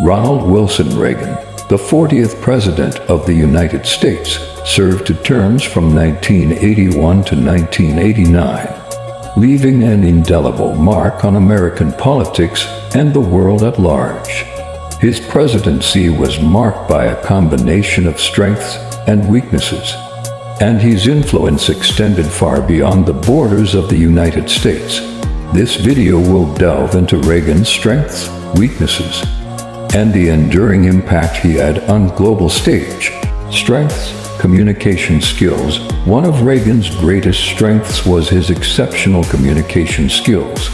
Ronald Wilson Reagan, the 40th President of the United States, served two terms from 1981 to 1989, leaving an indelible mark on American politics and the world at large. His presidency was marked by a combination of strengths and weaknesses, and his influence extended far beyond the borders of the United States. This video will delve into Reagan's strengths, weaknesses, and the enduring impact he had on global stage. Strengths, communication skills. One of Reagan's greatest strengths was his exceptional communication skills.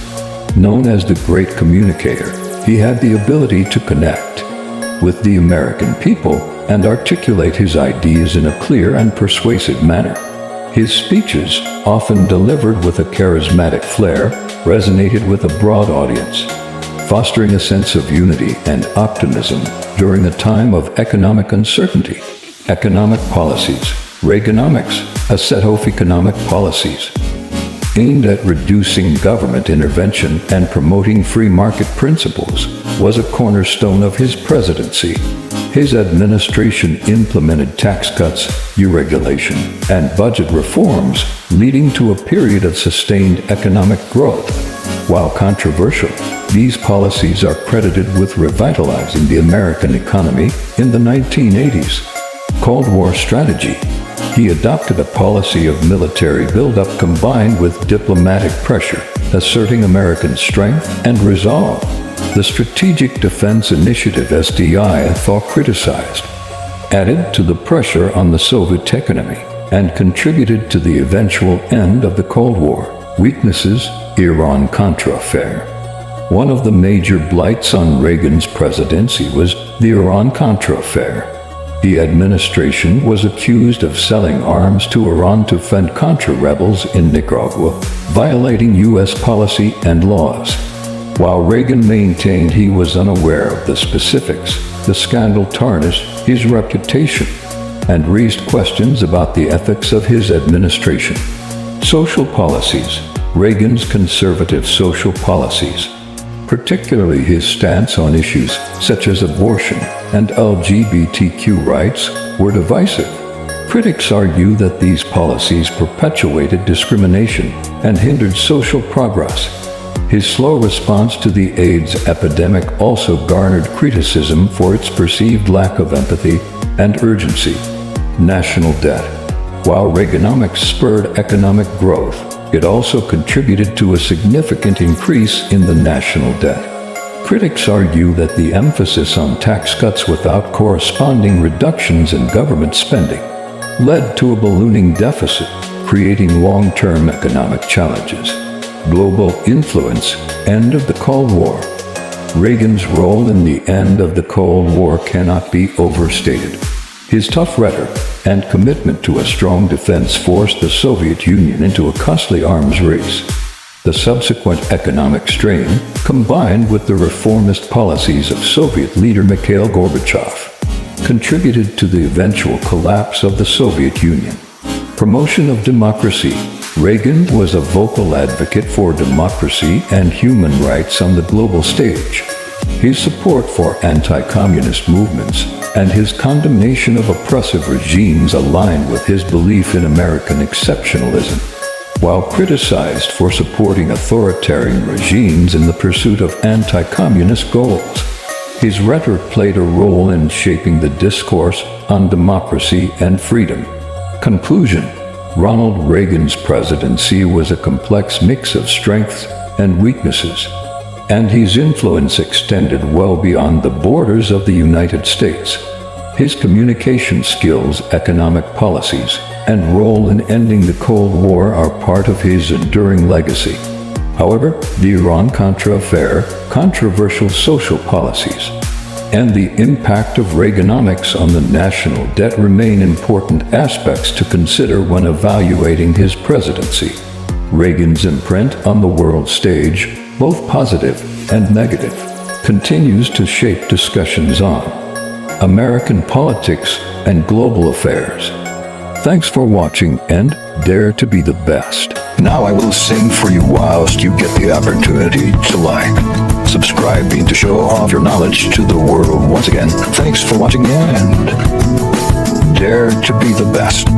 Known as the Great Communicator, he had the ability to connect with the American people and articulate his ideas in a clear and persuasive manner. His speeches, often delivered with a charismatic flair, resonated with a broad audience, fostering a sense of unity and optimism during a time of economic uncertainty. Economic policies. Reaganomics, a set of economic policies aimed at reducing government intervention and promoting free market principles, was a cornerstone of his presidency. His administration implemented tax cuts, deregulation, and budget reforms, leading to a period of sustained economic growth. While controversial, these policies are credited with revitalizing the American economy in the 1980s. Cold War strategy. He adopted a policy of military buildup combined with diplomatic pressure, asserting American strength and resolve. The Strategic Defense Initiative (SDI) criticized, added to the pressure on the Soviet economy, and contributed to the eventual end of the Cold War. Weaknesses. Iran-Contra affair. One of the major blights on Reagan's presidency was the Iran-Contra affair. The administration was accused of selling arms to Iran to fend Contra rebels in Nicaragua, violating U.S. policy and laws. While Reagan maintained he was unaware of the specifics, the scandal tarnished his reputation and raised questions about the ethics of his administration. Social policies. Reagan's conservative social policies, particularly his stance on issues such as abortion and LGBTQ rights, were divisive. Critics argue that these policies perpetuated discrimination and hindered social progress. His slow response to the AIDS epidemic also garnered criticism for its perceived lack of empathy and urgency. National debt. While Reaganomics spurred economic growth, it also contributed to a significant increase in the national debt. Critics argue that the emphasis on tax cuts without corresponding reductions in government spending led to a ballooning deficit, creating long-term economic challenges. Global influence. End of the Cold War. Reagan's role in the end of the Cold War cannot be overstated. His tough rhetoric and commitment to a strong defense forced the Soviet Union into a costly arms race. The subsequent economic strain, combined with the reformist policies of Soviet leader Mikhail Gorbachev, contributed to the eventual collapse of the Soviet Union. Promotion of democracy. Reagan was a vocal advocate for democracy and human rights on the global stage. His support for anti-communist movements and his condemnation of oppressive regimes aligned with his belief in American exceptionalism. While criticized for supporting authoritarian regimes in the pursuit of anti-communist goals, his rhetoric played a role in shaping the discourse on democracy and freedom. Conclusion. Ronald Reagan's presidency was a complex mix of strengths and weaknesses, and his influence extended well beyond the borders of the United States. His communication skills, economic policies, and role in ending the Cold War are part of his enduring legacy. However, the Iran-Contra affair, controversial social policies, and the impact of Reaganomics on the national debt remain important aspects to consider when evaluating his presidency. Reagan's imprint on the world stage, both positive and negative, continues to shape discussions on American politics and global affairs. Thanks for watching and dare to be the best. Now I will sing for you whilst you get the opportunity to like, subscribing to show off your knowledge to the world once again. Thanks for watching and dare to be the best.